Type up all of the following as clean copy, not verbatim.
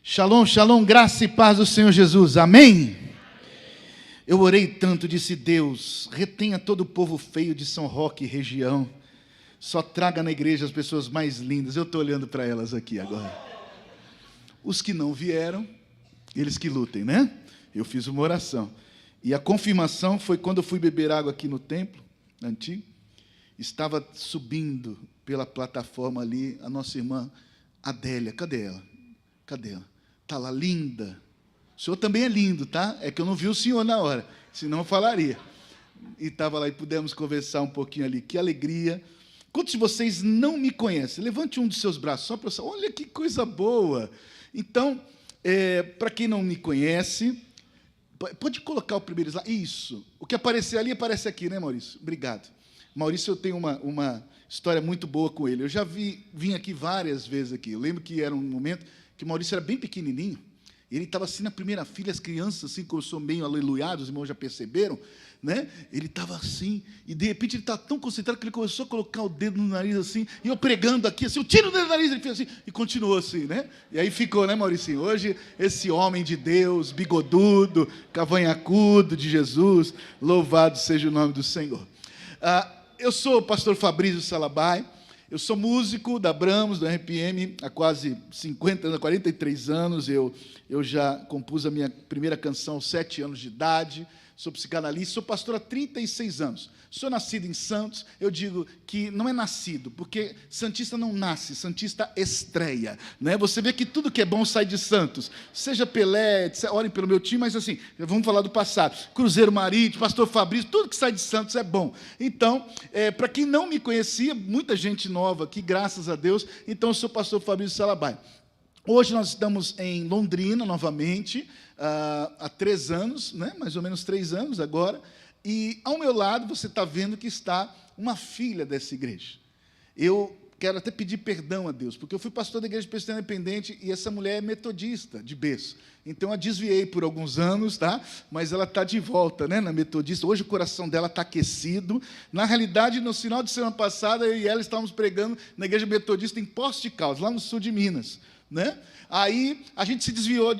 Shalom, shalom, graça e paz do Senhor Jesus, amém? Eu orei tanto, disse Deus, retenha todo o povo feio de São Roque e região, só traga na igreja as pessoas mais lindas. Eu estou olhando para elas aqui agora. Os que não vieram, eles que lutem, né? Eu fiz uma oração, e a confirmação foi quando eu fui beber água aqui no templo antigo, estava subindo pela plataforma ali, a nossa irmã Adélia, cadê ela? Cadê ela? Está lá, linda. O senhor também é lindo, tá? É que eu não vi o senhor na hora, senão eu falaria. E estava lá e pudemos conversar um pouquinho ali. Que alegria. Quantos de vocês não me conhecem? Levante um dos seus braços, só para eu... Olha que coisa boa. Então, para quem não me conhece, pode colocar o primeiro slide. Isso. O que aparecer ali, aparece aqui, né, Maurício? Obrigado. Maurício, eu tenho uma história muito boa com ele. Eu já vim aqui várias vezes aqui. Eu lembro que era um momento que o Maurício era bem pequenininho, ele estava assim na primeira fila, as crianças, assim, como eu sou meio aleluiado, os irmãos já perceberam, né? Ele estava assim, e de repente ele estava tão concentrado que ele começou a colocar o dedo no nariz assim, e eu pregando aqui, assim, eu tiro o dedo do nariz, ele fez assim, e continuou assim, né? E aí ficou, né, Mauricinho? Hoje, esse homem de Deus, bigodudo, cavanhacudo de Jesus, louvado seja o nome do Senhor. Eu sou o pastor Fabrício Salabai. Eu sou músico da Abramos, do RPM, há quase 43 anos. Eu já compus a minha primeira canção aos 7 anos de idade. Sou psicanalista, sou pastor há 36 anos. Sou nascido em Santos. Eu digo que não é nascido, porque santista não nasce, santista estreia, né? Você vê que tudo que é bom sai de Santos. Seja Pelé, orem pelo meu time, mas assim, vamos falar do passado. Cruzeiro Marítimo, pastor Fabrício, tudo que sai de Santos é bom. Então, para quem não me conhecia, muita gente nova aqui, graças a Deus, então eu sou pastor Fabrício Salabai. Hoje nós estamos em Londrina, novamente, há 3 anos, né? Mais ou menos 3 anos agora, e ao meu lado você está vendo que está uma filha dessa igreja. Eu quero até pedir perdão a Deus, porque eu fui pastor da Igreja Presbiteriana Independente e essa mulher é metodista, de berço. Então, eu desviei por alguns anos, tá? Mas ela está de volta, né, na metodista. Hoje o coração dela está aquecido. Na realidade, no final de semana passada, eu e ela estávamos pregando na Igreja Metodista em Poços de Caldas, lá no sul de Minas, né? Aí a gente se desviou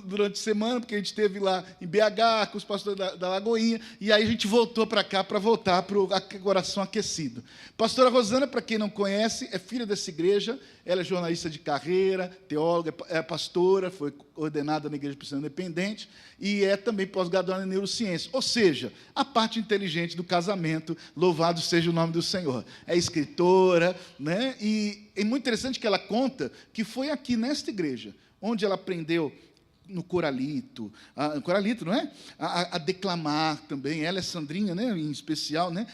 durante a semana, porque a gente esteve lá em BH com os pastores da Lagoinha, e aí a gente voltou para cá para voltar para o coração aquecido. Pastora Rosana, para quem não conhece, é filha dessa igreja, ela é jornalista de carreira, teóloga, é pastora, foi ordenada na Igreja Presbiteriana Independente e é também pós-graduada em neurociência, ou seja, a parte inteligente do casamento, louvado seja o nome do Senhor. É escritora, né? E é muito interessante que ela conta que foi aqui nesta igreja, onde ela aprendeu no coralito, não é? A declamar também, ela e a Sandrinha, né, em especial, né,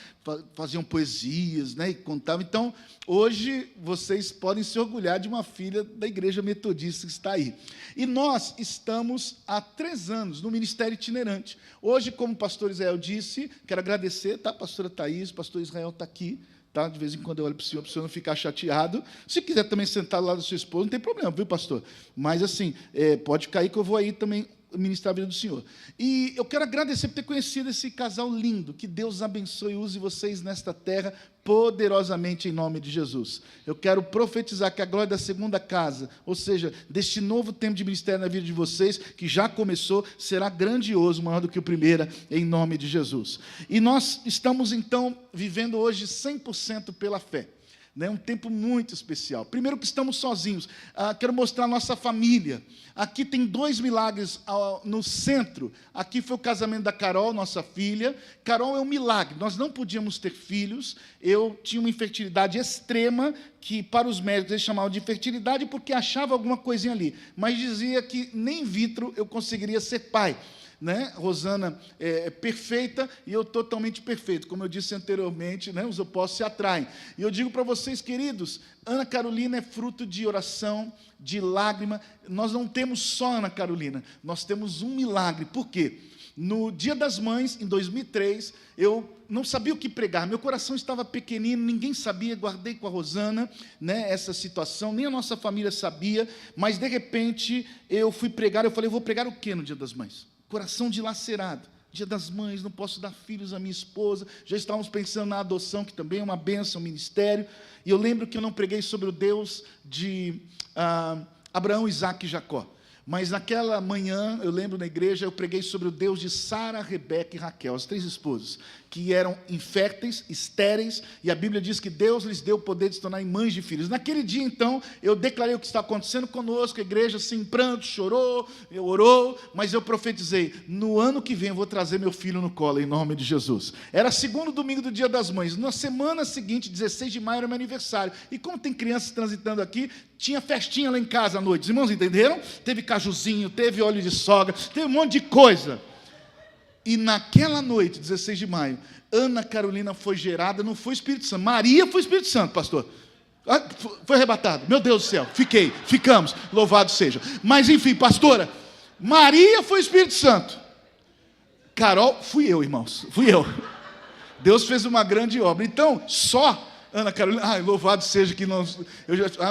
faziam poesias, né, e contavam. Então, hoje, vocês podem se orgulhar de uma filha da igreja metodista que está aí. E nós estamos há 3 anos no ministério itinerante. Hoje, como o pastor Israel disse, quero agradecer, tá, pastora Thaís, o pastor Israel está aqui, tá? De vez em quando eu olho para o senhor não ficar chateado. Se quiser também sentar lá do seu esposo, não tem problema, viu, pastor? Mas, assim, pode cair que eu vou aí também ministrar a vida do senhor. E eu quero agradecer por ter conhecido esse casal lindo. Que Deus abençoe e use vocês nesta terra poderosamente em nome de Jesus. Eu quero profetizar que a glória da segunda casa, ou seja, deste novo tempo de ministério na vida de vocês, que já começou, será grandioso, maior do que o primeiro, em nome de Jesus. E nós estamos, então, vivendo hoje 100% pela fé. É um tempo muito especial. Primeiro que estamos sozinhos. Quero mostrar a nossa família. Aqui tem 2 milagres no centro. Aqui foi o casamento da Carol, nossa filha. Carol é um milagre. Nós não podíamos ter filhos. Eu tinha uma infertilidade extrema, que para os médicos eles chamavam de infertilidade porque achava alguma coisinha ali. Mas dizia que nem in vitro eu conseguiria ser pai. Né? Rosana é perfeita e eu totalmente perfeito. Como eu disse anteriormente, né? Os opostos se atraem. E eu digo para vocês, queridos, Ana Carolina é fruto de oração, de lágrima. Nós não temos só Ana Carolina, nós temos um milagre. Por quê? No Dia das Mães, em 2003, eu não sabia o que pregar, meu coração estava pequenino, ninguém sabia, guardei com a Rosana, né, essa situação, nem a nossa família sabia, mas de repente eu fui pregar, eu falei, eu vou pregar o quê no Dia das Mães? Coração dilacerado. Dia das Mães, não posso dar filhos à minha esposa. Já estávamos pensando na adoção, que também é uma bênção, um ministério. E eu lembro que eu não preguei sobre o Deus de Abraão, Isaque e Jacó. Mas naquela manhã, eu lembro na igreja, eu preguei sobre o Deus de Sara, Rebeca e Raquel, as 3 esposas, que eram inférteis, estéreis, e a Bíblia diz que Deus lhes deu o poder de se tornarem mães de filhos. Naquele dia, então, eu declarei o que está acontecendo conosco, a igreja sem pranto, chorou, orou, mas eu profetizei, no ano que vem eu vou trazer meu filho no colo, em nome de Jesus. Era segundo domingo do Dia das Mães. Na semana seguinte, 16 de maio, era meu aniversário. E como tem crianças transitando aqui, tinha festinha lá em casa à noite. Os irmãos entenderam? Teve cajuzinho, teve óleo de sogra, teve um monte de coisa. E naquela noite, 16 de maio, Ana Carolina foi gerada, não foi Espírito Santo. Maria foi Espírito Santo, pastor. Foi arrebatado. Meu Deus do céu, ficamos, louvado seja. Mas enfim, pastora, Maria foi Espírito Santo. Carol, fui eu, irmãos, fui eu. Deus fez uma grande obra. Então, só Ana Carolina, louvado seja que nós...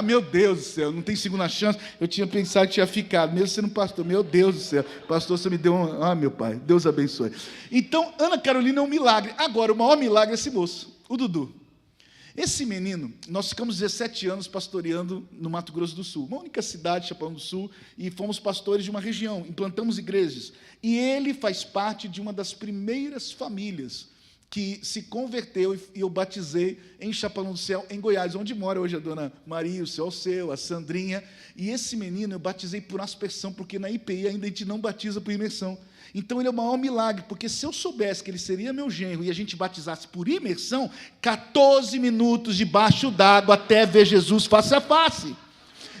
meu Deus do céu, não tem segunda chance. Eu tinha pensado que tinha ficado, mesmo sendo pastor. Meu Deus do céu, pastor, você me deu meu pai, Deus abençoe. Então, Ana Carolina é um milagre. Agora, o maior milagre é esse moço, o Dudu. Esse menino, nós ficamos 17 anos pastoreando no Mato Grosso do Sul, uma única cidade, Chapadão do Sul, e fomos pastores de uma região, implantamos igrejas. E ele faz parte de uma das primeiras famílias que se converteu e eu batizei em Chapadão do Céu, em Goiás, onde mora hoje a dona Maria, o seu Alceu, a Sandrinha. E esse menino eu batizei por aspersão, porque na IPI ainda a gente não batiza por imersão. Então ele é o maior milagre, porque se eu soubesse que ele seria meu genro e a gente batizasse por imersão, 14 minutos debaixo d'água até ver Jesus face a face.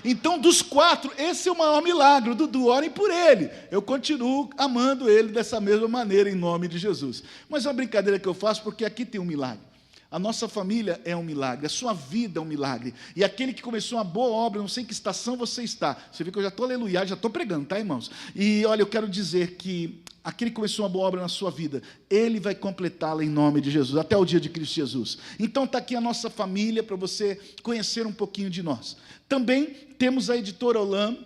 Então, dos 4, esse é o maior milagre. O Dudu, orem por ele. Eu continuo amando ele dessa mesma maneira, em nome de Jesus. Mas é uma brincadeira que eu faço, porque aqui tem um milagre. A nossa família é um milagre, a sua vida é um milagre. E aquele que começou uma boa obra, não sei em que estação você está. Você vê que eu já estou aleluia, já estou pregando, tá, irmãos? E, olha, eu quero dizer que aquele que começou uma boa obra na sua vida, ele vai completá-la em nome de Jesus, até o dia de Cristo Jesus. Então está aqui a nossa família, para você conhecer um pouquinho de nós. Também temos a editora Olam,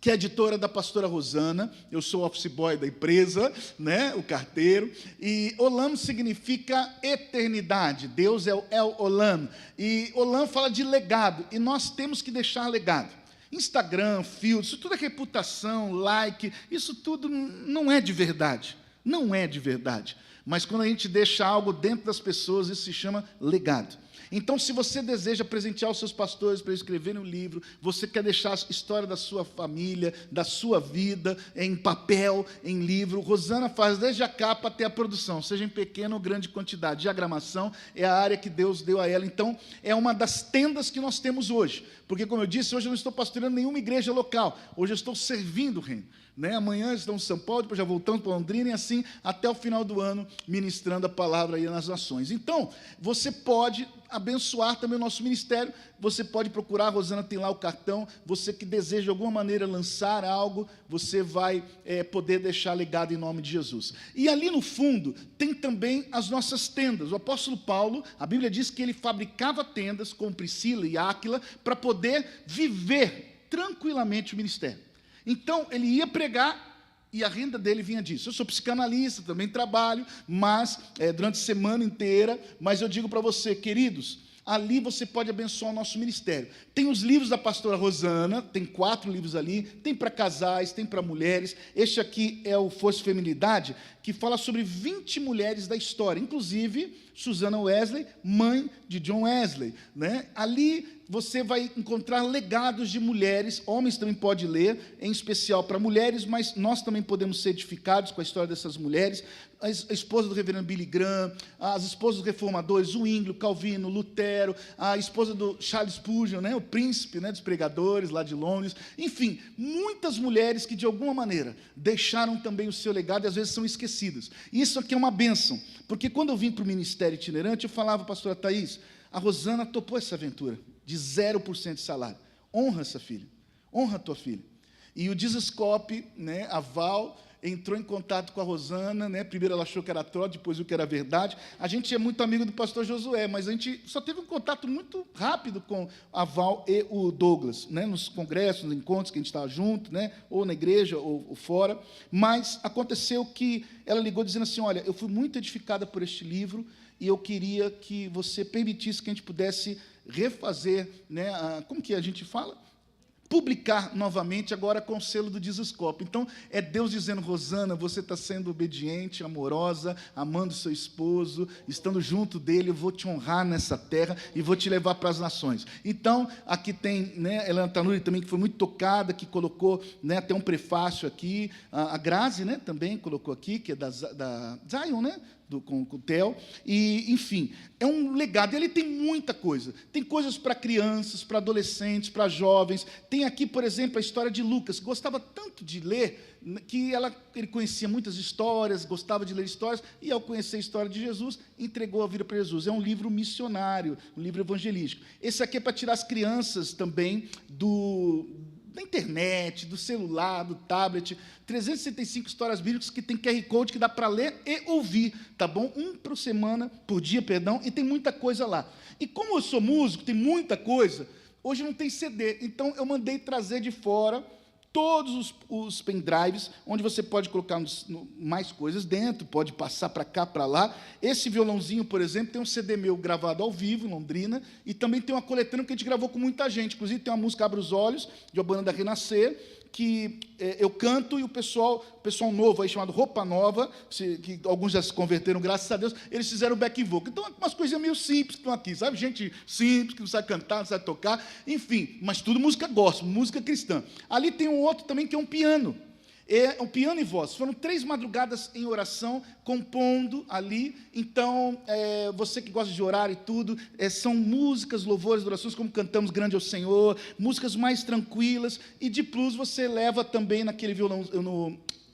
que é a editora da pastora Rosana. Eu sou o office boy da empresa, né, o carteiro, e Olam significa eternidade. Deus é o El Olam, e Olam fala de legado, e nós temos que deixar legado. Instagram, filtros, isso tudo é reputação, like, isso tudo não é de verdade, não é de verdade. Mas quando a gente deixa algo dentro das pessoas, isso se chama legado. Então, se você deseja presentear os seus pastores para escreverem um livro, você quer deixar a história da sua família, da sua vida, em papel, em livro, Rosana faz desde a capa até a produção, seja em pequena ou grande quantidade. Diagramação é a área que Deus deu a ela. Então, é uma das tendas que nós temos hoje. Porque, como eu disse, hoje eu não estou pastoreando nenhuma igreja local. Hoje eu estou servindo o reino. Amanhã estamos em São Paulo, depois já voltamos para Londrina, e assim até o final do ano, ministrando a palavra aí nas nações. Então, você pode abençoar também o nosso ministério, você pode procurar, a Rosana tem lá o cartão, você que deseja de alguma maneira lançar algo, você vai poder deixar legado em nome de Jesus. E ali no fundo, tem também as nossas tendas. O apóstolo Paulo, a Bíblia diz que ele fabricava tendas com Priscila e Áquila, para poder viver tranquilamente o ministério. Então, ele ia pregar e a renda dele vinha disso. Eu sou psicanalista, também trabalho, mas durante a semana inteira, mas eu digo para você, queridos, ali você pode abençoar o nosso ministério. Tem os livros da pastora Rosana, tem 4 livros ali, tem para casais, tem para mulheres. Este aqui é o Força e Feminilidade, que fala sobre 20 mulheres da história, inclusive Susana Wesley, mãe de John Wesley. Ali você vai encontrar legados de mulheres, homens também podem ler, em especial para mulheres, mas nós também podemos ser edificados com a história dessas mulheres. A esposa do reverendo Billy Graham, as esposas dos reformadores, Zwinglio, Calvino, Lutero, a esposa do Charles Spurgeon, o príncipe dos pregadores lá de Londres. Enfim, muitas mulheres que de alguma maneira deixaram também o seu legado e às vezes são esquecidas. Isso aqui é uma bênção, porque quando eu vim para o ministério itinerante, eu falava, pastora Thaís, a Rosana topou essa aventura de 0% de salário. Honra essa filha, honra a tua filha. E o Dizascope, a Val, entrou em contato com a Rosana, Primeiro ela achou que era trote, depois viu que era verdade. A gente é muito amigo do pastor Josué, mas a gente só teve um contato muito rápido com a Val e o Douglas, nos congressos, nos encontros que a gente estava junto, ou na igreja, ou fora. Mas aconteceu que ela ligou dizendo assim, olha, eu fui muito edificada por este livro e eu queria que você permitisse que a gente pudesse refazer, como que a gente fala? publicar novamente, agora com o selo do Dizoscope. Então, é Deus dizendo, Rosana, você está sendo obediente, amorosa, amando seu esposo, estando junto dele, eu vou te honrar nessa terra e vou te levar para as nações. Então, aqui tem, né, Helena Tanuri também, que foi muito tocada, que colocou, né, até um prefácio aqui, a Grazi, né, também colocou aqui, que é da Zion, né, com o Theo, e, enfim, é um legado, e ele tem muita coisa, tem coisas para crianças, para adolescentes, para jovens, tem aqui, por exemplo, a história de Lucas, que gostava tanto de ler, que ele conhecia muitas histórias, gostava de ler histórias, e ao conhecer a história de Jesus, entregou a vida para Jesus. É um livro missionário, um livro evangelístico. Esse aqui é para tirar as crianças também da internet, do celular, do tablet, 365 histórias bíblicas que tem QR Code que dá para ler e ouvir, tá bom? Por dia, perdão, e tem muita coisa lá. E como eu sou músico, tem muita coisa, hoje não tem CD, então eu mandei trazer de fora todos os pendrives, onde você pode colocar mais coisas dentro, pode passar para cá, para lá. Esse violãozinho, por exemplo, tem um CD meu gravado ao vivo, em Londrina, e também tem uma coletânea que a gente gravou com muita gente. Inclusive, tem uma música Abra os Olhos, de uma banda da Renascer, que eu canto, e o pessoal novo, aí, chamado Roupa Nova, que alguns já se converteram, graças a Deus, eles fizeram o back vocal. Então, umas coisinhas meio simples que estão aqui, sabe? Gente simples, que não sabe cantar, não sabe tocar, enfim, mas tudo música gospel, música cristã. Ali tem um outro também, que é um piano. É um piano e voz. Foram 3 madrugadas em oração, compondo ali. Então, você que gosta de orar e tudo, são músicas, louvores, orações, como cantamos Grande ao Senhor, músicas mais tranquilas, e de plus você leva também naquele violão,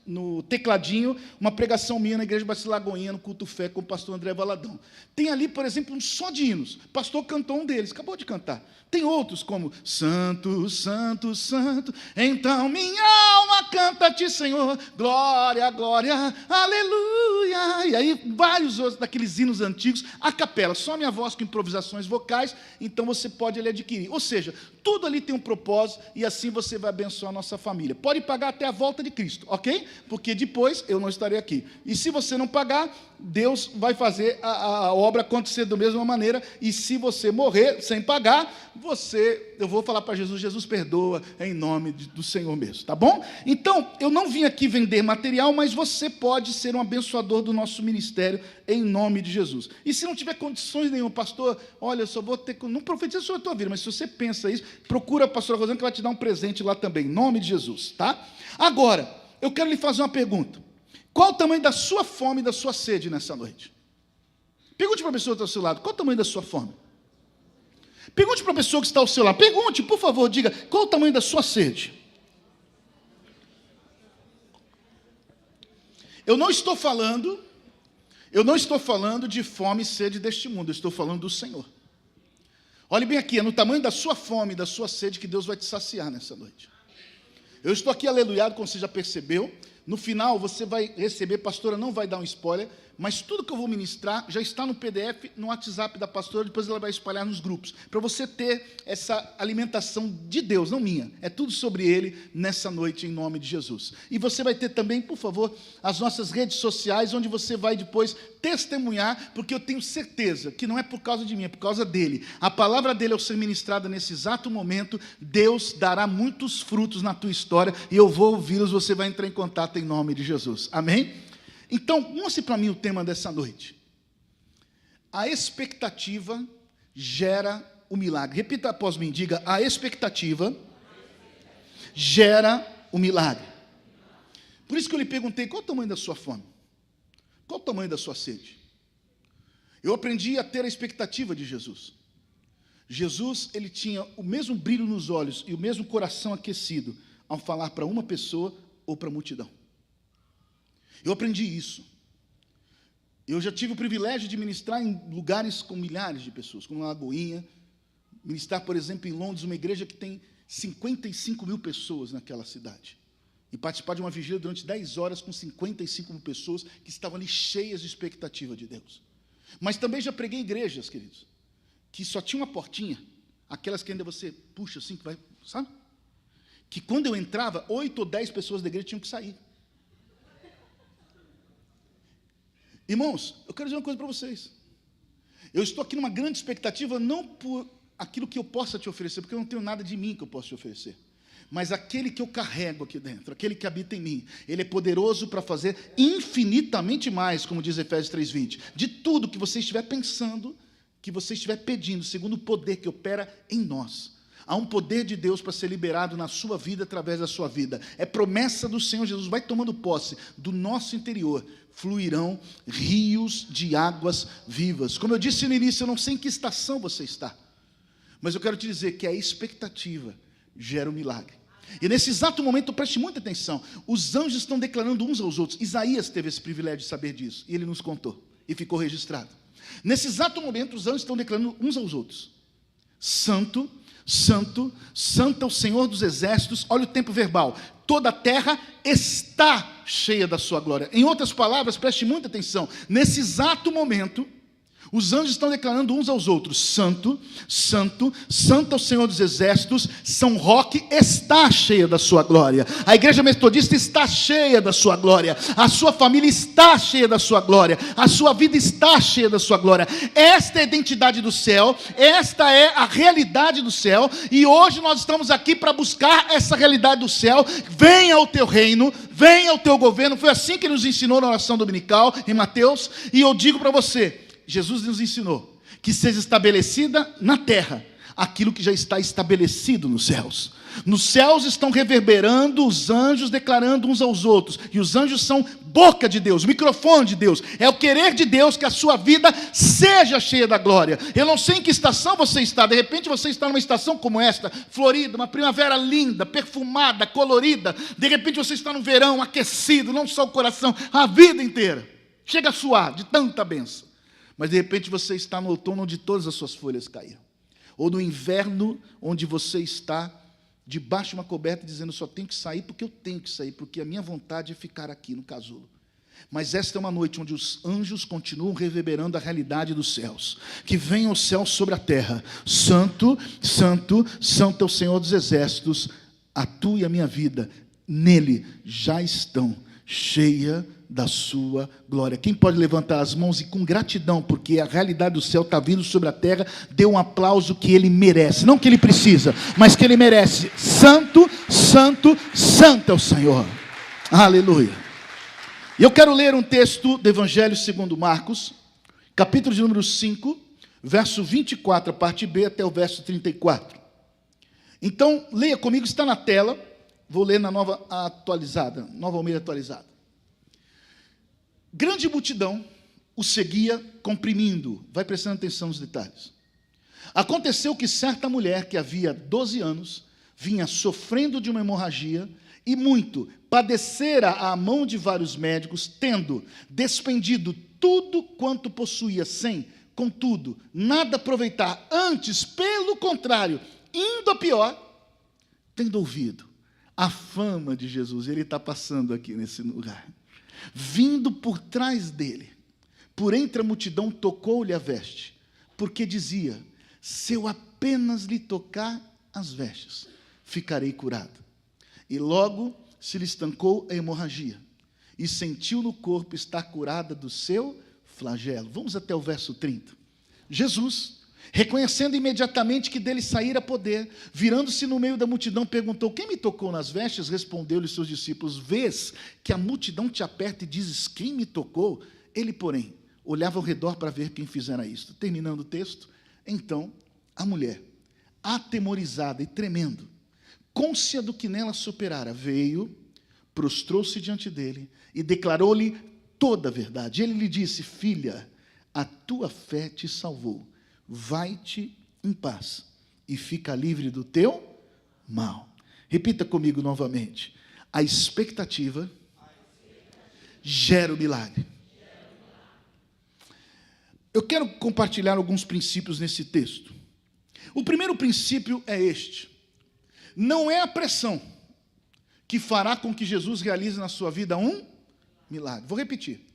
no tecladinho, uma pregação minha na Igreja Batista Lagoinha, no Culto Fé, com o pastor André Valadão. Tem ali, por exemplo, um só de hinos. O pastor cantou um deles, acabou de cantar. Tem outros, como Santo, Santo, Santo, então minha alma canta-te, Senhor, glória, glória, aleluia. E aí, vários outros daqueles hinos antigos, a capela, só minha voz com improvisações vocais, então você pode ali adquirir. Ou seja, tudo ali tem um propósito, e assim você vai abençoar a nossa família. Pode pagar até a volta de Cristo, ok? Porque depois eu não estarei aqui. E se você não pagar, Deus vai fazer a obra acontecer da mesma maneira, e se você morrer sem pagar, eu vou falar para Jesus, Jesus perdoa, em nome do Senhor mesmo, tá bom? Então, eu não vim aqui vender material, mas você pode ser um abençoador do nosso ministério, em nome de Jesus. E se não tiver condições nenhuma, pastor, olha, eu só vou ter, não profetiza sobre a tua vida, mas se você pensa isso, procura a pastora Rosana, que vai te dar um presente lá também, em nome de Jesus, tá? Agora, eu quero lhe fazer uma pergunta. Qual o tamanho da sua fome e da sua sede nessa noite? Pergunte para a pessoa que está ao seu lado, qual o tamanho da sua fome? Pergunte para a pessoa que está ao seu lado, pergunte, por favor, diga, qual o tamanho da sua sede? Eu não estou falando de fome e sede deste mundo, eu estou falando do Senhor. Olhe bem aqui, é no tamanho da sua fome e da sua sede que Deus vai te saciar nessa noite. Eu estou aqui aleluiado, como você já percebeu. No final, você vai receber, pastora não vai dar um spoiler, mas tudo que eu vou ministrar já está no PDF, no WhatsApp da pastora, depois ela vai espalhar nos grupos, para você ter essa alimentação de Deus, não minha, é tudo sobre Ele nessa noite, em nome de Jesus. E você vai ter também, por favor, as nossas redes sociais, onde você vai depois testemunhar, porque eu tenho certeza que não é por causa de mim, é por causa dEle. A palavra dEle, ao ser ministrada nesse exato momento, Deus dará muitos frutos na tua história, e eu vou ouvi-los, você vai entrar em contato em nome de Jesus. Amém? Então, mostre para mim o tema dessa noite. A expectativa gera o milagre. Repita após mim, diga, a expectativa gera o milagre. Por isso que eu lhe perguntei, qual o tamanho da sua fome? Qual o tamanho da sua sede? Eu aprendi a ter a expectativa de Jesus. Jesus, ele tinha o mesmo brilho nos olhos e o mesmo coração aquecido ao falar para uma pessoa ou para a multidão. Eu aprendi isso. Eu já tive o privilégio de ministrar em lugares com milhares de pessoas, como na Lagoinha, ministrar, por exemplo, em Londres, uma igreja que tem 55 mil pessoas naquela cidade, e participar de uma vigília durante 10 horas com 55 mil pessoas que estavam ali cheias de expectativa de Deus. Mas também já preguei em igrejas, queridos, que só tinha uma portinha, aquelas que ainda você puxa assim, que vai, sabe? Que quando eu entrava, 8 ou 10 pessoas da igreja tinham que sair. Irmãos, eu quero dizer uma coisa para vocês. Eu estou aqui numa grande expectativa, não por aquilo que eu possa te oferecer, porque eu não tenho nada de mim que eu possa te oferecer, Mas aquele que eu carrego aqui dentro, aquele que habita em mim, ele é poderoso para fazer infinitamente mais, como diz Efésios 3:20, de tudo que você estiver pensando, que você estiver pedindo, segundo o poder que opera em nós. Há um poder de Deus para ser liberado na sua vida, através da sua vida. É promessa do Senhor Jesus. Vai tomando posse. Do nosso interior fluirão rios de águas vivas. Como eu disse no início, eu não sei em que estação você está, mas eu quero te dizer que a expectativa gera um milagre. E nesse exato momento, preste muita atenção, os anjos estão declarando uns aos outros. Isaías teve esse privilégio de saber disso, e ele nos contou, e ficou registrado. Nesse exato momento, os anjos estão declarando uns aos outros: Santo, Santo, Santo é o Senhor dos exércitos. Olha o tempo verbal: toda a terra está cheia da sua glória. Em outras palavras, preste muita atenção, nesse exato momento, os anjos estão declarando uns aos outros: Santo, Santo, Santo é o Senhor dos exércitos. São Roque está cheia da sua glória. A igreja metodista está cheia da sua glória. A sua família está cheia da sua glória. A sua vida está cheia da sua glória. Esta é a identidade do céu. Esta é a realidade do céu. E hoje nós estamos aqui para buscar essa realidade do céu. Venha o teu reino, venha o teu governo. Foi assim que ele nos ensinou na oração dominical em Mateus. E eu digo para você, Jesus nos ensinou que seja estabelecida na terra aquilo que já está estabelecido nos céus. Nos céus estão reverberando os anjos, declarando uns aos outros. E os anjos são boca de Deus, microfone de Deus. É o querer de Deus que a sua vida seja cheia da glória. Eu não sei em que estação você está. De repente você está numa estação como esta, florida, uma primavera linda, perfumada, colorida. De repente você está no verão aquecido, não só o coração, a vida inteira. Chega a suar de tanta bênção. Mas de repente você está no outono onde todas as suas folhas caíram. Ou no inverno onde você está debaixo de uma coberta dizendo: só tenho que sair porque eu tenho que sair, porque a minha vontade é ficar aqui no casulo. Mas esta é uma noite onde os anjos continuam reverberando a realidade dos céus. Que venha o céu sobre a terra. Santo, Santo, Santo é o Senhor dos exércitos. A tua e a minha vida nele já estão cheia da sua glória. Quem pode levantar as mãos e com gratidão, porque a realidade do céu está vindo sobre a terra, dê um aplauso que ele merece, não que ele precisa, mas que ele merece. Santo, Santo, Santo é o Senhor. Aleluia. E eu quero ler um texto do Evangelho segundo Marcos, capítulo de número 5, verso 24, a parte B até o verso 34. Então, leia comigo, está na tela. Vou ler na nova atualizada, Nova Almeida atualizada. Grande multidão o seguia comprimindo. Vai prestando atenção nos detalhes. Aconteceu que certa mulher que havia 12 anos vinha sofrendo de uma hemorragia e muito padecera à mão de vários médicos, tendo despendido tudo quanto possuía, sem, contudo, nada aproveitar. Antes, pelo contrário, indo a pior, tendo ouvido a fama de Jesus. Ele está passando aqui nesse lugar. Vindo por trás dele, por entre a multidão, tocou-lhe a veste, porque dizia: se eu apenas lhe tocar as vestes, ficarei curado. E logo se lhe estancou a hemorragia, e sentiu no corpo estar curada do seu flagelo. Vamos até o verso 30. Jesus, reconhecendo imediatamente que dele saíra poder, virando-se no meio da multidão, perguntou: quem me tocou nas vestes? Respondeu-lhe seus discípulos: vês que a multidão te aperta e dizes: quem me tocou? Ele, porém, olhava ao redor para ver quem fizera isto. Terminando o texto, então a mulher, atemorizada e tremendo, cônscia do que nela se operara, veio, prostrou-se diante dele e declarou-lhe toda a verdade. Ele lhe disse: filha, a tua fé te salvou. Vai-te em paz e fica livre do teu mal. Repita comigo novamente. A expectativa gera o milagre. Eu quero compartilhar alguns princípios nesse texto. O primeiro princípio é este: não é a pressão que fará com que Jesus realize na sua vida um milagre. Vou repetir.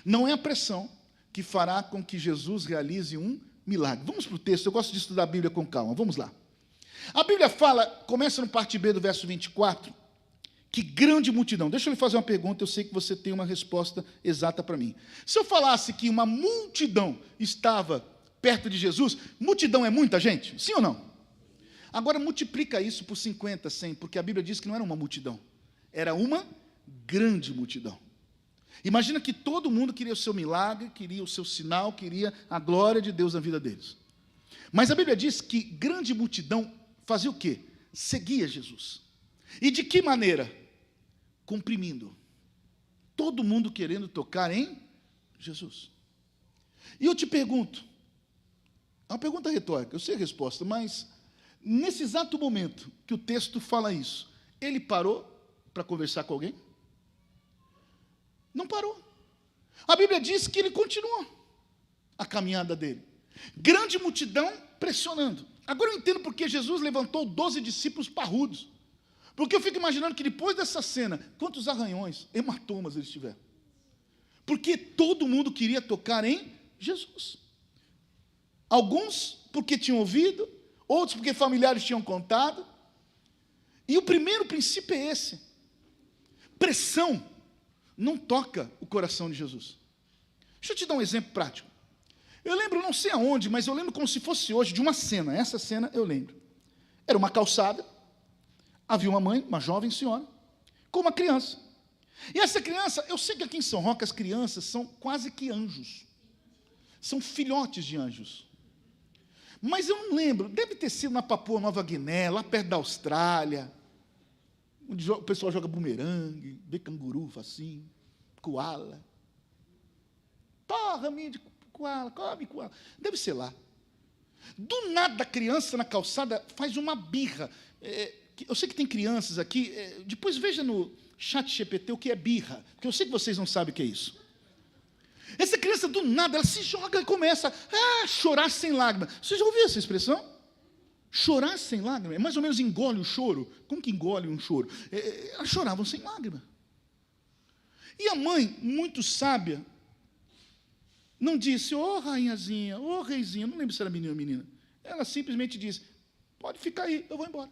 Não é a pressão que fará com que Jesus realize um milagre. Vamos para o texto. Eu gosto de estudar a Bíblia com calma. Vamos lá. A Bíblia fala, começa no parte B do verso 24, que grande multidão. Deixa eu lhe fazer uma pergunta, eu sei que você tem uma resposta exata para mim. Se eu falasse que uma multidão estava perto de Jesus, multidão é muita gente? Sim ou não? Agora multiplica isso por 50, 100, porque a Bíblia diz que não era uma multidão, era uma grande multidão. Imagina que todo mundo queria o seu milagre, queria o seu sinal, queria a glória de Deus na vida deles. Mas a Bíblia diz que grande multidão fazia o quê? Seguia Jesus. E de que maneira? Comprimindo. Todo mundo querendo tocar em Jesus. E eu te pergunto, é uma pergunta retórica, eu sei a resposta, mas nesse exato momento que o texto fala isso, ele parou para conversar com alguém? Não parou. A Bíblia diz que ele continuou a caminhada dele. Grande multidão pressionando. Agora eu entendo porque Jesus levantou 12 discípulos parrudos. Porque eu fico imaginando que depois dessa cena, quantos arranhões, hematomas eles tiveram. Porque todo mundo queria tocar em Jesus. Alguns porque tinham ouvido, outros porque familiares tinham contado. E o primeiro princípio é esse. Pressão não toca o coração de Jesus. Deixa eu te dar um exemplo prático. Eu lembro, não sei aonde, mas eu lembro como se fosse hoje, de uma cena. Essa cena eu lembro. Era uma calçada, havia uma mãe, uma jovem senhora, com uma criança. E essa criança, eu sei que aqui em São Roque as crianças são quase que anjos. São filhotes de anjos. Mas eu não lembro, deve ter sido na Papua Nova Guiné, lá perto da Austrália, onde o pessoal joga bumerangue, vê canguru, facinho, koala. Porra, minha de koala, come koala. Deve ser lá. Do nada a criança na calçada faz uma birra. Eu sei que tem crianças aqui, depois veja no chat GPT o que é birra, porque eu sei que vocês não sabem o que é isso. Essa criança do nada, ela se joga e começa a chorar sem lágrima. Você já ouviu essa expressão? Chorar sem lágrima, é mais ou menos engole o choro. Como que engole um choro? Elas choravam sem lágrima. E a mãe, muito sábia, não disse, ô rainhazinha, ô reizinha, não lembro se era menino ou menina. Ela simplesmente disse, pode ficar aí, eu vou embora.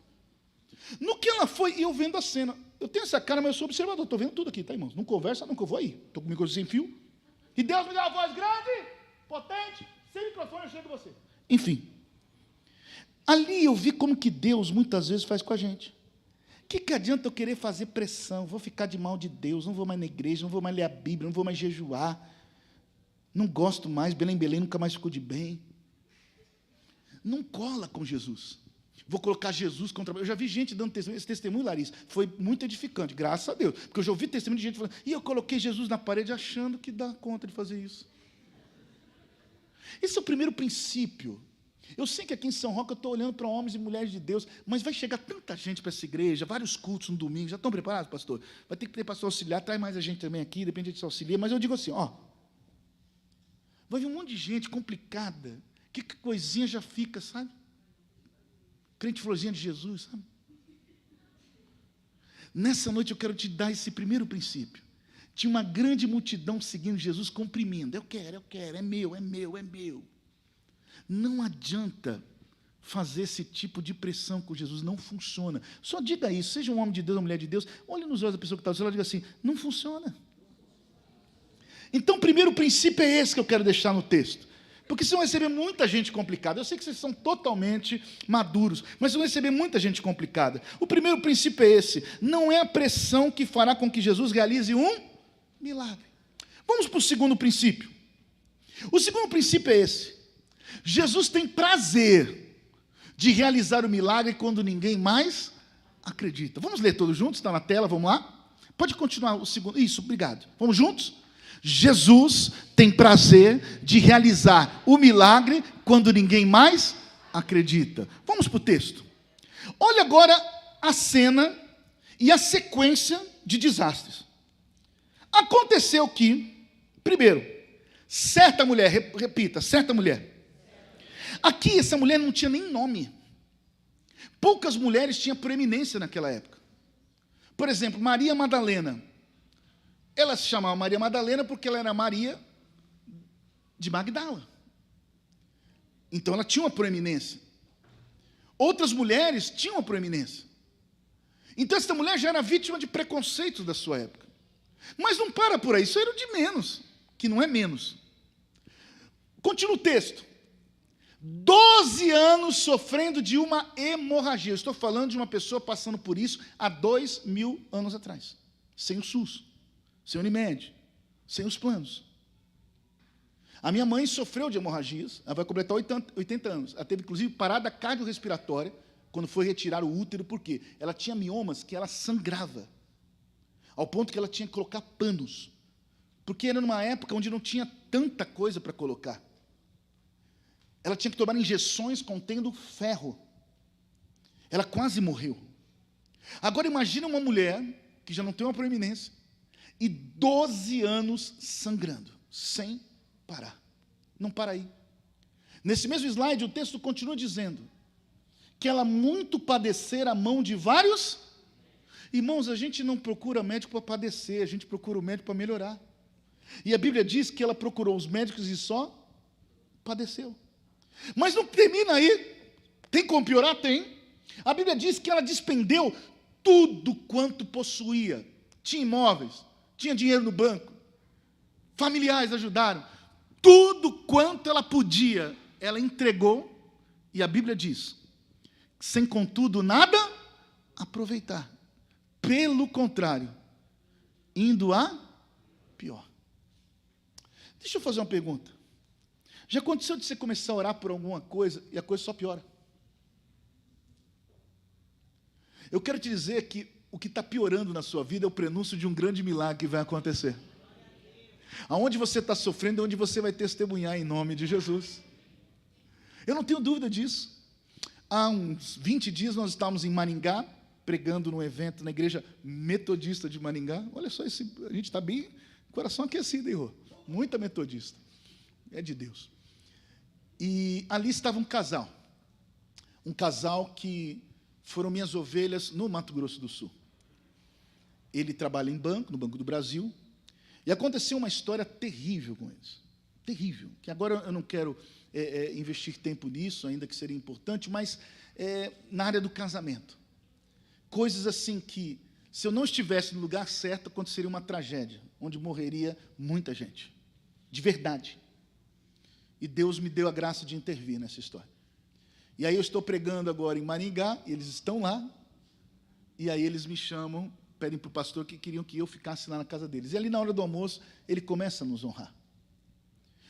No que ela foi, e eu vendo a cena, eu tenho essa cara, mas eu sou observador, estou vendo tudo aqui, tá, irmãos? Não conversa, não que eu vou aí. Estou com o microfone sem fio. E Deus me dá uma voz grande, potente, sem microfone, eu chego a você. Enfim. Ali eu vi como que Deus muitas vezes faz com a gente. O que adianta eu querer fazer pressão? Vou ficar de mal de Deus, não vou mais na igreja, não vou mais ler a Bíblia, não vou mais jejuar. Não gosto mais, Belém nunca mais ficou de bem. Não cola com Jesus. Vou colocar Jesus contra... Eu já vi gente dando testemunho, esse testemunho, Larissa, foi muito edificante, graças a Deus. Porque eu já ouvi testemunho de gente falando, e eu coloquei Jesus na parede achando que dá conta de fazer isso. Esse é o primeiro princípio. Eu sei que aqui em São Roque eu estou olhando para homens e mulheres de Deus, mas vai chegar tanta gente para essa igreja, vários cultos no domingo, já estão preparados, pastor? Vai ter que ter pastor auxiliar, traz mais a gente também aqui, depende de se auxilia, mas eu digo assim, ó, vai vir um monte de gente complicada, que coisinha já fica, sabe? Crente florzinha de Jesus, sabe? Nessa noite eu quero te dar esse primeiro princípio. Tinha uma grande multidão seguindo Jesus, comprimindo. Eu quero, é meu, é meu, é meu. Não adianta fazer esse tipo de pressão com Jesus, não funciona. Só diga isso, seja um homem de Deus, uma mulher de Deus, olhe nos olhos da pessoa que está ao seu lado e diga assim, não funciona. Então o primeiro princípio é esse que eu quero deixar no texto. Porque vocês vão receber muita gente complicada. Eu sei que vocês são totalmente maduros, mas vocês vão receber muita gente complicada. O primeiro princípio é esse. Não é a pressão que fará com que Jesus realize um milagre. Vamos para o segundo princípio. O segundo princípio é esse. Jesus tem prazer de realizar o milagre quando ninguém mais acredita. Vamos ler todos juntos? Está na tela, vamos lá? Pode continuar o segundo. Isso, obrigado. Vamos juntos? Jesus tem prazer de realizar o milagre quando ninguém mais acredita. Vamos para o texto. Olha agora a cena e a sequência de desastres. Aconteceu que, primeiro, certa mulher, repita, certa mulher. Aqui essa mulher não tinha nem nome. Poucas mulheres tinham proeminência naquela época. Por exemplo, Maria Madalena. Ela se chamava Maria Madalena porque ela era Maria de Magdala. Então ela tinha uma proeminência. Outras mulheres tinham uma proeminência. Então essa mulher já era vítima de preconceitos da sua época. Mas não para por aí, isso era o de menos, que não é menos. Continua o texto. 12 anos sofrendo de uma hemorragia. Eu estou falando de uma pessoa passando por isso há 2000 anos atrás. Sem o SUS, sem o Unimed, sem os planos. A minha mãe sofreu de hemorragias, ela vai completar 80 anos. Ela teve, inclusive, parada cardiorrespiratória quando foi retirar o útero, porque ela tinha miomas que ela sangrava, ao ponto que ela tinha que colocar panos, porque era numa época onde não tinha tanta coisa para colocar. Ela tinha que tomar injeções contendo ferro. Ela quase morreu. Agora imagina uma mulher que já não tem uma proeminência e 12 anos sangrando, sem parar. Não para aí. Nesse mesmo slide, o texto continua dizendo que ela muito padecera a mão de vários. Irmãos, a gente não procura médico para padecer, a gente procura o médico para melhorar. E a Bíblia diz que ela procurou os médicos e só padeceu. Mas não termina aí. Tem como piorar? Tem. A Bíblia diz que ela despendeu tudo quanto possuía. Tinha imóveis, tinha dinheiro no banco, familiares ajudaram. Tudo quanto ela podia, ela entregou. E a Bíblia diz, sem contudo nada aproveitar. Pelo contrário, indo a pior. Deixa eu fazer uma pergunta. Já aconteceu de você começar a orar por alguma coisa e a coisa só piora? Eu quero te dizer que o que está piorando na sua vida é o prenúncio de um grande milagre que vai acontecer. Aonde você está sofrendo é onde você vai testemunhar em nome de Jesus. Eu não tenho dúvida disso. Há uns 20 dias nós estávamos em Maringá, pregando num evento na igreja metodista de Maringá. Olha só, a gente está bem, coração aquecido, hein, Rô? Muita metodista. É de Deus. E ali estava um casal que foram minhas ovelhas no Mato Grosso do Sul. Ele trabalha em banco, no Banco do Brasil, e aconteceu uma história terrível com eles. Terrível, que agora eu não quero investir tempo nisso, ainda que seria importante, mas na área do casamento. Coisas assim que, se eu não estivesse no lugar certo, aconteceria uma tragédia, onde morreria muita gente, de verdade. E Deus me deu a graça de intervir nessa história. E aí eu estou pregando agora em Maringá, eles estão lá, e aí eles me chamam, pedem para o pastor que queriam que eu ficasse lá na casa deles. E ali na hora do almoço, ele começa a nos honrar.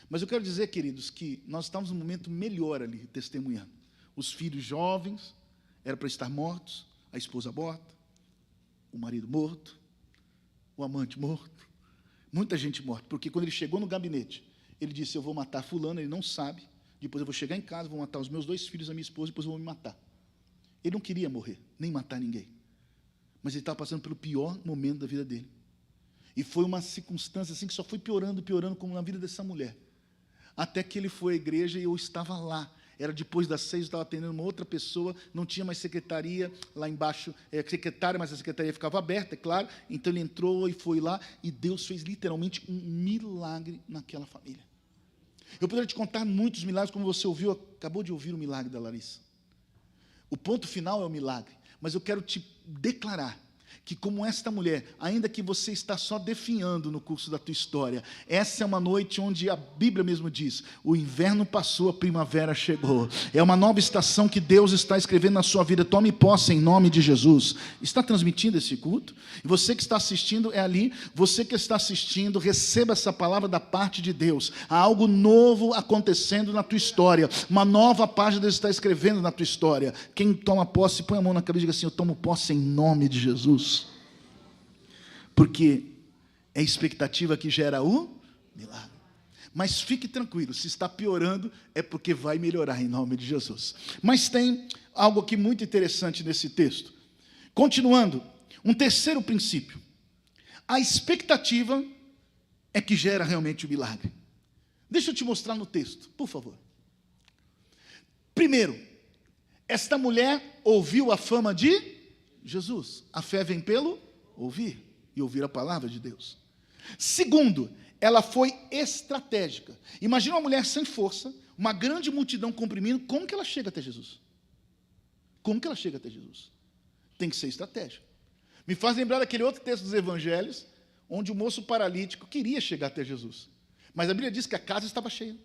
Mas eu quero dizer, queridos, que nós estamos num momento melhor ali, testemunhando. Os filhos jovens, era para estar mortos, a esposa morta, o marido morto, o amante morto, muita gente morta, porque quando ele chegou no gabinete, ele disse, eu vou matar fulano, ele não sabe, depois eu vou chegar em casa, vou matar os meus 2 filhos, a minha esposa, depois eu vou me matar. Ele não queria morrer, nem matar ninguém, mas ele estava passando pelo pior momento da vida dele, e foi uma circunstância assim, que só foi piorando, como na vida dessa mulher, até que ele foi à igreja e eu estava lá. Era depois das 6, eu estava atendendo uma outra pessoa, não tinha mais secretaria, lá embaixo, secretária, mas a secretaria ficava aberta, é claro, então ele entrou e foi lá, e Deus fez literalmente um milagre naquela família. Eu poderia te contar muitos milagres, como você ouviu, acabou de ouvir o milagre da Larissa. O ponto final é o milagre, mas eu quero te declarar que como esta mulher, ainda que você está só definhando no curso da tua história, essa é uma noite onde a Bíblia mesmo diz, o inverno passou, a primavera chegou. É uma nova estação que Deus está escrevendo na sua vida. Tome posse em nome de Jesus. Está transmitindo esse culto? E você que está assistindo é ali, você que está assistindo, receba essa palavra da parte de Deus. Há algo novo acontecendo na tua história. Uma nova página Deus está escrevendo na tua história. Quem toma posse, põe a mão na cabeça e diga assim, eu tomo posse em nome de Jesus. Porque é a expectativa que gera o milagre. Mas fique tranquilo, se está piorando, é porque vai melhorar em nome de Jesus. Mas tem algo aqui muito interessante nesse texto. Continuando, um terceiro princípio. A expectativa é que gera realmente o milagre. Deixa eu te mostrar no texto, por favor. Primeiro, esta mulher ouviu a fama de Jesus. A fé vem pelo ouvir. E ouvir a palavra de Deus. Segundo, ela foi estratégica. Imagina uma mulher sem força, uma grande multidão comprimindo, como que ela chega até Jesus? Como que ela chega até Jesus? Tem que ser estratégica. Me faz lembrar daquele outro texto dos evangelhos, onde o moço paralítico queria chegar até Jesus. Mas a Bíblia diz que a casa estava cheia.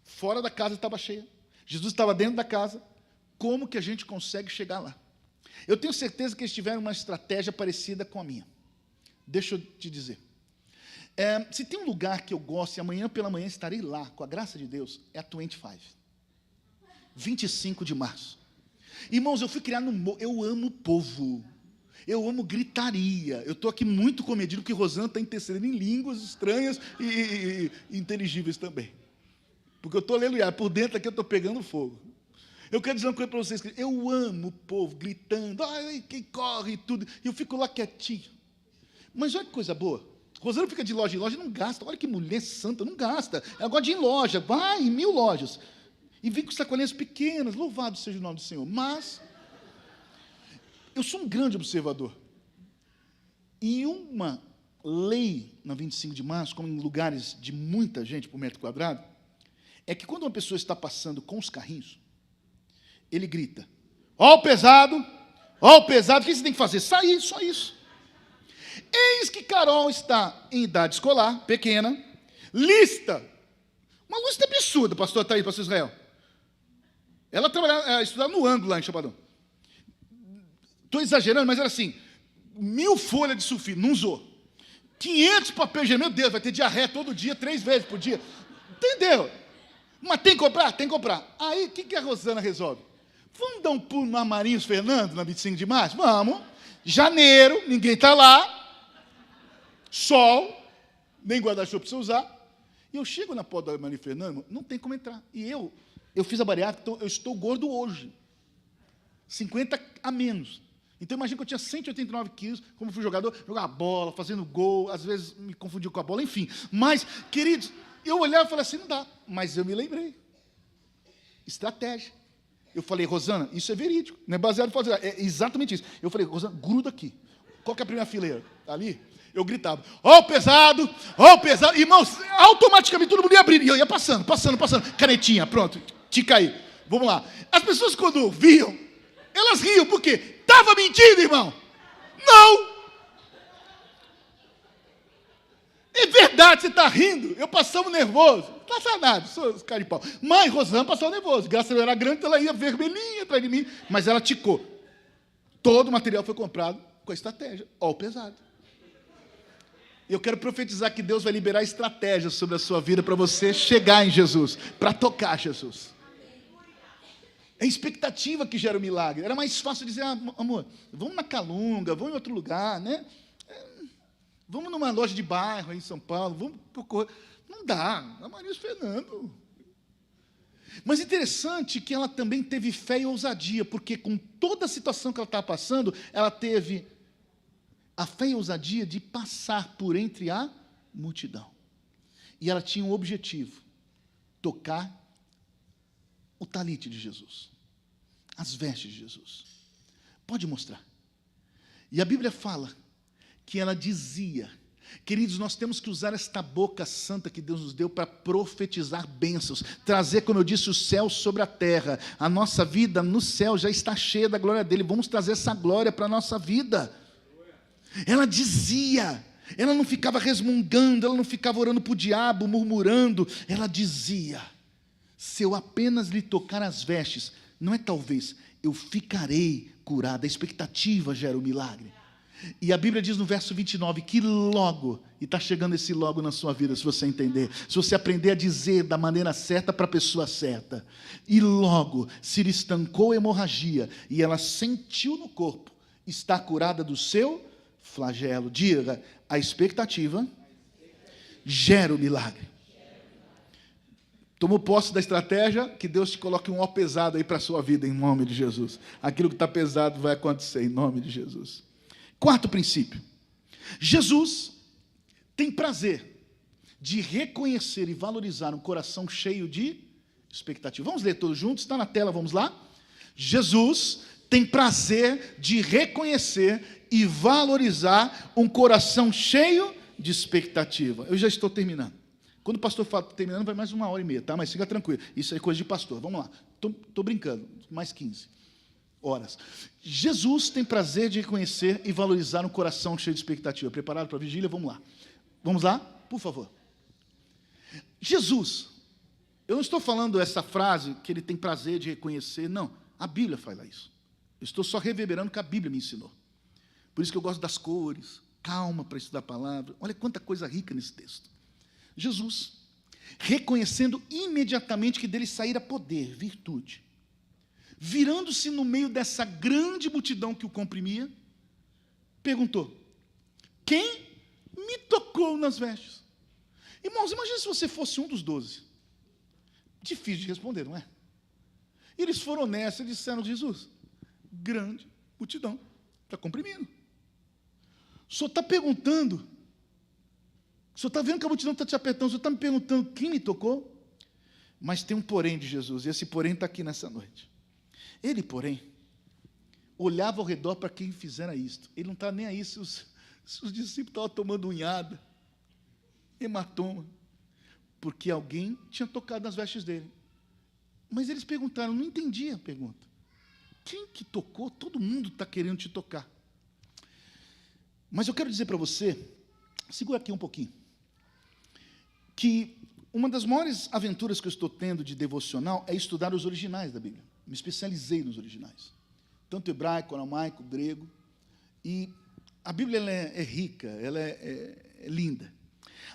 Fora da casa estava cheia. Jesus estava dentro da casa. Como que a gente consegue chegar lá? Eu tenho certeza que eles tiveram uma estratégia parecida com a minha. Deixa eu te dizer. Se tem um lugar que eu gosto, e amanhã pela manhã estarei lá, com a graça de Deus, é a 25 de março. Irmãos, eu fui criado eu amo o povo. Eu amo gritaria. Eu estou aqui muito comedido, porque Rosana está intercedendo em línguas estranhas e inteligíveis também. Porque eu estou aleluia, por dentro aqui eu estou pegando fogo. Eu quero dizer uma coisa para vocês, eu amo o povo gritando, ai, quem corre e tudo, e eu fico lá quietinho. Mas olha que coisa boa, Rosana fica de loja em loja e não gasta, olha que mulher santa, não gasta, ela gosta de ir em loja, vai em 1000 lojas, e vem com sacolinhas pequenas, louvado seja o nome do Senhor, mas, eu sou um grande observador, e uma lei na 25 de março, como em lugares de muita gente por metro quadrado, é que quando uma pessoa está passando com os carrinhos, ele grita, ó o pesado, o que você tem que fazer? Sair, só isso. Eis que Carol está em idade escolar, pequena, lista, uma lista absurda, pastor está aí, pastor Israel. Ela estudava no ângulo lá em Chapadão. Estou exagerando, mas era assim, 1000 folhas de sulfite, não usou. 500 papéis, meu Deus, vai ter diarreia todo dia, 3 vezes por dia. Entendeu? Mas tem que comprar? Tem que comprar. Aí, o que a Rosana resolve? Vamos dar um pulo no Amarinhos Fernando, na 25 de março? Vamos. Janeiro, ninguém está lá. Sol, nem guarda-chuva precisa usar. E eu chego na porta do Amarinhos Fernando, não tem como entrar. E eu fiz a bariátrica, então eu estou gordo hoje. 50 a menos. Então, imagina que eu tinha 189 quilos, como fui jogador, jogava bola, fazendo gol, às vezes me confundia com a bola, enfim. Mas, queridos, eu olhava e falei assim, não dá. Mas eu me lembrei. Estratégia. Eu falei, Rosana, isso é verídico, não é baseado em fazer. É exatamente isso. Eu falei, Rosana, gruda aqui. Qual que é a primeira fileira? Ali. Eu gritava, ó o pesado, irmãos, automaticamente todo mundo ia abrir, e eu ia passando, canetinha, pronto, tica aí, vamos lá. As pessoas quando viam, elas riam, por quê? Estava mentindo, irmão? Não! É verdade, você está rindo, eu passava nervoso, não passa nada, sou cara de pau. Mas Rosana passava nervoso, graças a Deus era grande, então ela ia vermelhinha atrás de mim, mas ela ticou. Todo o material foi comprado com a estratégia, ó o pesado. E eu quero profetizar que Deus vai liberar estratégias sobre a sua vida para você chegar em Jesus, para tocar Jesus. É a expectativa que gera o milagre. Era mais fácil dizer, amor, vamos na Calunga, vamos em outro lugar, né? Vamos numa loja de bairro aí em São Paulo, vamos procurar. Não dá, a Amarinhos Fernando. Mas interessante que ela também teve fé e ousadia, porque com toda a situação que ela estava passando, ela teve a fé e ousadia de passar por entre a multidão. E ela tinha um objetivo, tocar o talite de Jesus, as vestes de Jesus. Pode mostrar. E a Bíblia fala que ela dizia, queridos, nós temos que usar esta boca santa que Deus nos deu para profetizar bênçãos, trazer, como eu disse, o céu sobre a terra. A nossa vida no céu já está cheia da glória dele, vamos trazer essa glória para a nossa vida. Ela dizia, ela não ficava resmungando, ela não ficava orando para o diabo, murmurando, ela dizia, se eu apenas lhe tocar as vestes, não é talvez, eu ficarei curada. A expectativa gera o milagre. E a Bíblia diz no verso 29 que logo, e está chegando esse logo na sua vida, se você entender, se você aprender a dizer da maneira certa para a pessoa certa, e logo se lhe estancou a hemorragia, e ela sentiu no corpo, está curada do seu flagelo. Diga, a expectativa gera o milagre. Tomou posse da estratégia, que Deus te coloque um ó pesado aí para a sua vida, em nome de Jesus. Aquilo que está pesado vai acontecer, em nome de Jesus. Quarto princípio. Jesus tem prazer de reconhecer e valorizar um coração cheio de expectativa. Vamos ler todos juntos? Está na tela, vamos lá? Jesus tem prazer de reconhecer e valorizar um coração cheio de expectativa. Eu já estou terminando. Quando o pastor fala terminando, vai mais 1h30, tá? Mas fica tranquilo. Isso é coisa de pastor. Vamos lá. Estou brincando. Mais 15 horas. Jesus tem prazer de reconhecer e valorizar um coração cheio de expectativa. Preparado para a vigília? Vamos lá. Vamos lá? Por favor. Jesus Eu não estou falando essa frase que ele tem prazer de reconhecer, não. A Bíblia fala isso. Eu estou só reverberando o que a Bíblia me ensinou. Por isso que eu gosto das cores, calma para estudar a palavra. Olha quanta coisa rica nesse texto. Jesus, reconhecendo imediatamente que dele saíra poder, virtude, virando-se no meio dessa grande multidão que o comprimia, perguntou: quem me tocou nas vestes? Irmãos, imagine se você fosse um dos 12. Difícil de responder, não é? E eles foram honestos e disseram: Jesus, grande multidão, está comprimindo. O senhor está perguntando, o senhor está vendo que a multidão está te apertando, o senhor está me perguntando quem me tocou? Mas tem um porém de Jesus, e esse porém está aqui nessa noite. Ele, porém, olhava ao redor para quem fizera isto. Ele não está nem aí se os discípulos estavam tomando unhada, hematoma, porque alguém tinha tocado nas vestes dele. Mas eles perguntaram, não entendi a pergunta. Quem que tocou? Todo mundo está querendo te tocar. Mas eu quero dizer para você, segura aqui um pouquinho, que uma das maiores aventuras que eu estou tendo de devocional é estudar os originais da Bíblia. Me especializei nos originais. Tanto hebraico, aramaico, grego. E a Bíblia ela é rica, ela é linda.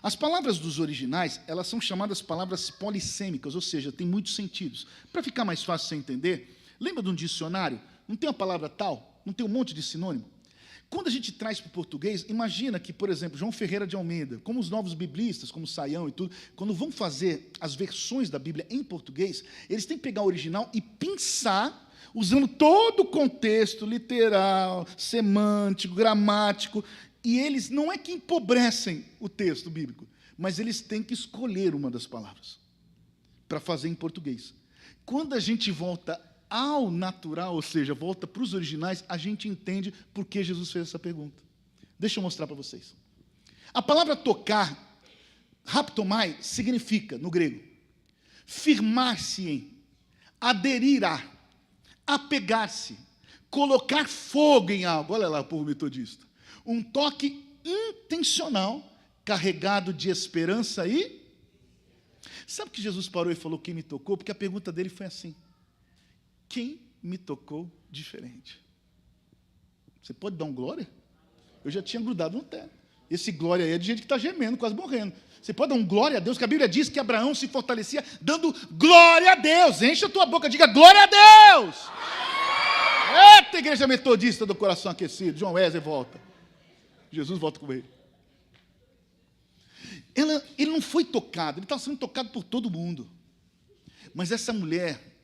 As palavras dos originais, elas são chamadas palavras polissêmicas, ou seja, tem muitos sentidos. Para ficar mais fácil você entender, lembra de um dicionário? Não tem uma palavra tal? Não tem um monte de sinônimo? Quando a gente traz para o português, imagina que, por exemplo, João Ferreira de Almeida, como os novos biblistas, como Saião e tudo, quando vão fazer as versões da Bíblia em português, eles têm que pegar o original e pensar, usando todo o contexto literal, semântico, gramático, e eles não é que empobrecem o texto bíblico, mas eles têm que escolher uma das palavras para fazer em português. Quando a gente volta ao natural, ou seja, volta para os originais, a gente entende por que Jesus fez essa pergunta. Deixa eu mostrar para vocês. A palavra tocar, raptomai, significa, no grego, firmar-se em, aderir a, apegar-se, colocar fogo em algo. Olha lá o povo metodista. Um toque intencional, carregado de esperança e... Sabe que Jesus parou e falou quem me tocou? Porque a pergunta dele foi assim: quem me tocou diferente? Você pode dar um glória? Eu já tinha grudado no teto. Esse glória aí é de gente que está gemendo, quase morrendo. Você pode dar um glória a Deus, que a Bíblia diz que Abraão se fortalecia dando glória a Deus. Enche a tua boca, diga glória a Deus. Eita, igreja metodista do coração aquecido. João Wesley volta. Jesus volta com ele. Ele não foi tocado, ele estava sendo tocado por todo mundo. Mas essa mulher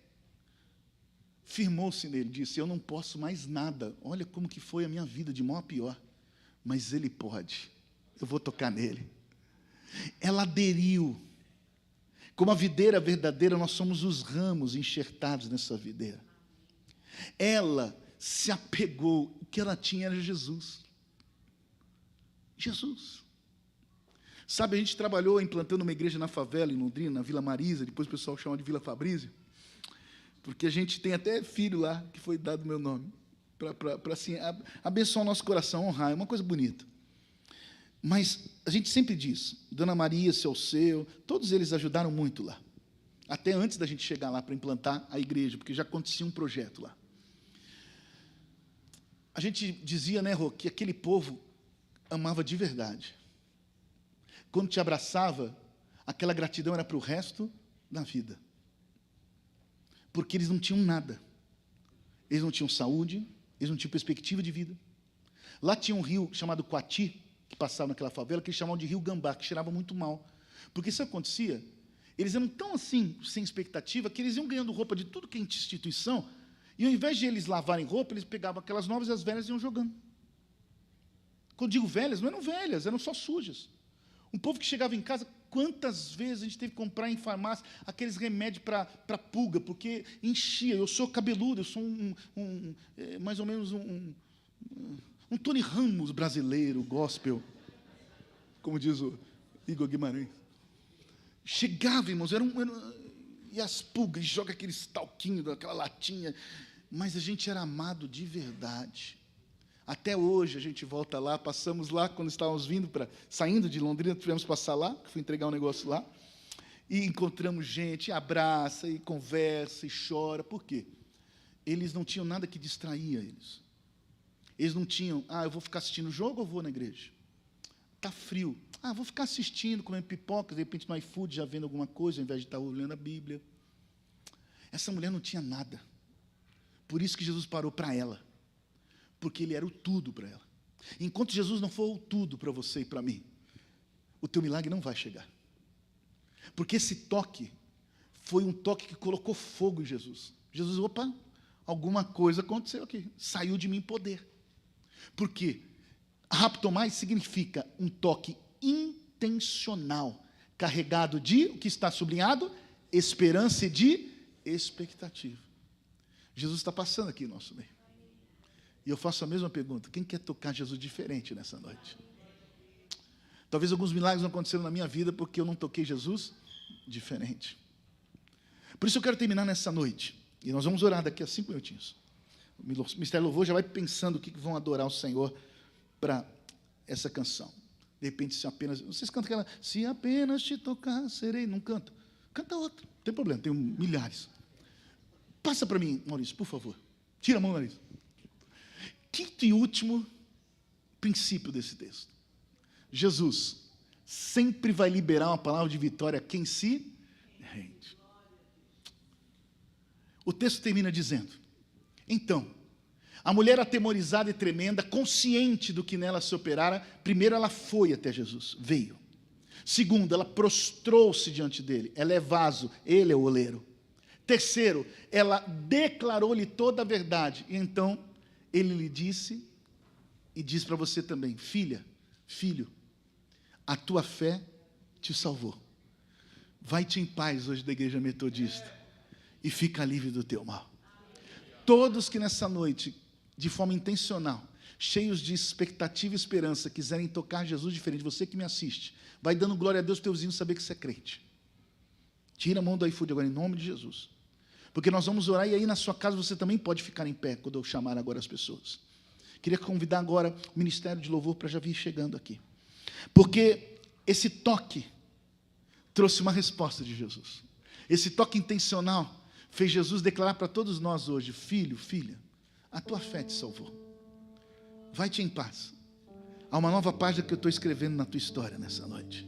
firmou-se nele, disse: eu não posso mais nada. Olha como que foi a minha vida, de mal a pior. Mas ele pode, eu vou tocar nele. Ela aderiu. Como a videira verdadeira, nós somos os ramos enxertados nessa videira. Ela se apegou, o que ela tinha era Jesus. Jesus. Sabe, a gente trabalhou implantando uma igreja na favela, em Londrina, na Vila Marisa, depois o pessoal chama de Vila Fabrício, porque a gente tem até filho lá, que foi dado o meu nome, para assim, abençoar o nosso coração, honrar, é uma coisa bonita. Mas a gente sempre diz, Dona Maria, seu seu, todos eles ajudaram muito lá, até antes da gente chegar lá para implantar a igreja, porque já acontecia um projeto lá. A gente dizia, né, Rô, que aquele povo amava de verdade. Quando te abraçava, aquela gratidão era para o resto da vida. Porque eles não tinham nada. Eles não tinham saúde, eles não tinham perspectiva de vida. Lá tinha um rio chamado Coati, que passava naquela favela, que eles chamavam de Rio Gambá, que cheirava muito mal. Porque isso acontecia, eles eram tão assim, sem expectativa, que eles iam ganhando roupa de tudo que é instituição, e ao invés de eles lavarem roupa, eles pegavam aquelas novas e as velhas e iam jogando. Quando digo velhas, não eram velhas, eram só sujas. Um povo que chegava em casa, quantas vezes a gente teve que comprar em farmácia aqueles remédios para pulga, porque enchia. Eu sou cabeludo, eu sou mais ou menos um Tony Ramos brasileiro, gospel, como diz o Igor Guimarães. Chegava, irmãos, e as pulgas, joga aqueles talquinhos, aquela latinha, mas a gente era amado de verdade. Até hoje a gente volta lá, passamos lá quando estávamos saindo de Londrina, tivemos que passar lá, fui entregar um negócio lá, E encontramos gente, e abraça, e conversa, e chora. Por quê? Eles não tinham nada que distraía eles. Eles não tinham, eu vou ficar assistindo o jogo ou vou na igreja? Está frio. Vou ficar assistindo, comendo pipoca, de repente no iFood já vendo alguma coisa, ao invés de estar olhando a Bíblia. Essa mulher não tinha nada. Por isso que Jesus parou para ela. Porque Ele era o tudo para ela. Enquanto Jesus não for o tudo para você e para mim, o teu milagre não vai chegar. Porque esse toque foi um toque que colocou fogo em Jesus. Jesus, alguma coisa aconteceu aqui. Saiu de mim poder. Por quê? Raptomai significa um toque intencional, carregado de, o que está sublinhado? Esperança e de expectativa. Jesus está passando aqui no nosso meio. E eu faço a mesma pergunta: quem quer tocar Jesus diferente nessa noite? Talvez alguns milagres não aconteceram na minha vida porque eu não toquei Jesus diferente. Por isso eu quero terminar nessa noite. E nós vamos orar daqui a 5 minutinhos. O Ministério Louvor já vai pensando o que vão adorar o Senhor para essa canção. De repente, se apenas... Vocês cantam aquela... Se apenas te tocar, serei... Não canta. Canta outra. Não tem problema, tem milhares. Passa para mim, Maurício, por favor. Tira a mão, Maurício. Quinto e último princípio desse texto. Jesus sempre vai liberar uma palavra de vitória a quem se rende. O texto termina dizendo: então, a mulher atemorizada e tremenda, consciente do que nela se operara, primeiro ela foi até Jesus, veio. Segundo, ela prostrou-se diante dele, ela é vaso, ele é o oleiro. Terceiro, ela declarou-lhe toda a verdade, e então ele lhe disse, e diz para você também: filha, filho, a tua fé te salvou. Vai-te em paz hoje da igreja metodista e fica livre do teu mal. Todos que nessa noite, de forma intencional, cheios de expectativa e esperança, quiserem tocar Jesus diferente, você que me assiste, vai dando glória a Deus para o teu vizinho saber que você é crente. Tira a mão do iFood agora, em nome de Jesus. Porque nós vamos orar, e aí na sua casa você também pode ficar em pé, quando eu chamar agora as pessoas. Queria convidar agora o Ministério de Louvor para já vir chegando aqui. Porque esse toque trouxe uma resposta de Jesus. Esse toque intencional fez Jesus declarar para todos nós hoje: filho, filha, a tua fé te salvou. Vai-te em paz. Há uma nova página que eu estou escrevendo na tua história nessa noite.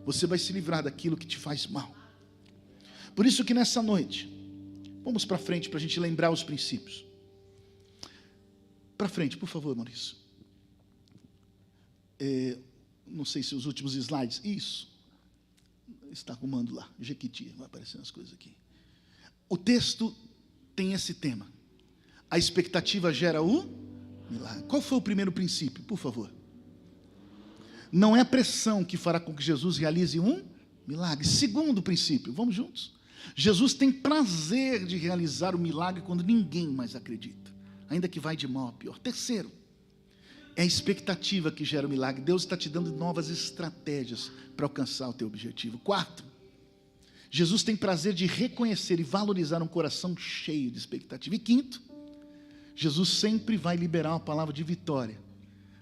Você vai se livrar daquilo que te faz mal. Por isso que nessa noite, vamos para frente para a gente lembrar os princípios. Para frente, por favor, Maurício. Não sei se os últimos slides. Isso. Está arrumando lá. Jequiti, vai aparecendo as coisas aqui. O texto tem esse tema. A expectativa gera o milagre. Qual foi o primeiro princípio, por favor? Não é a pressão que fará com que Jesus realize um milagre. Segundo princípio, vamos juntos? Jesus tem prazer de realizar o milagre quando ninguém mais acredita, ainda que vai de mal a pior. Terceiro, é a expectativa que gera o milagre. Deus está te dando novas estratégias para alcançar o teu objetivo. Quarto, Jesus tem prazer de reconhecer e valorizar um coração cheio de expectativa. E quinto, Jesus sempre vai liberar uma palavra de vitória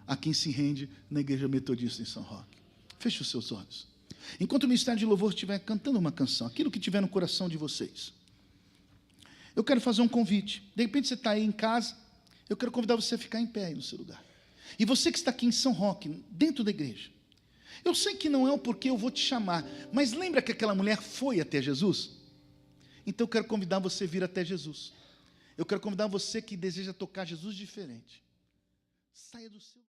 a quem se rende na igreja metodista em São Roque. Feche os seus olhos. Enquanto o Ministério de Louvor estiver cantando uma canção, aquilo que tiver no coração de vocês, eu quero fazer um convite. De repente você está aí em casa, eu quero convidar você a ficar em pé aí no seu lugar. E você que está aqui em São Roque, dentro da igreja, eu sei que não é o porquê eu vou te chamar, mas lembra que aquela mulher foi até Jesus? Então eu quero convidar você a vir até Jesus. Eu quero convidar você que deseja tocar Jesus diferente. Saia do seu...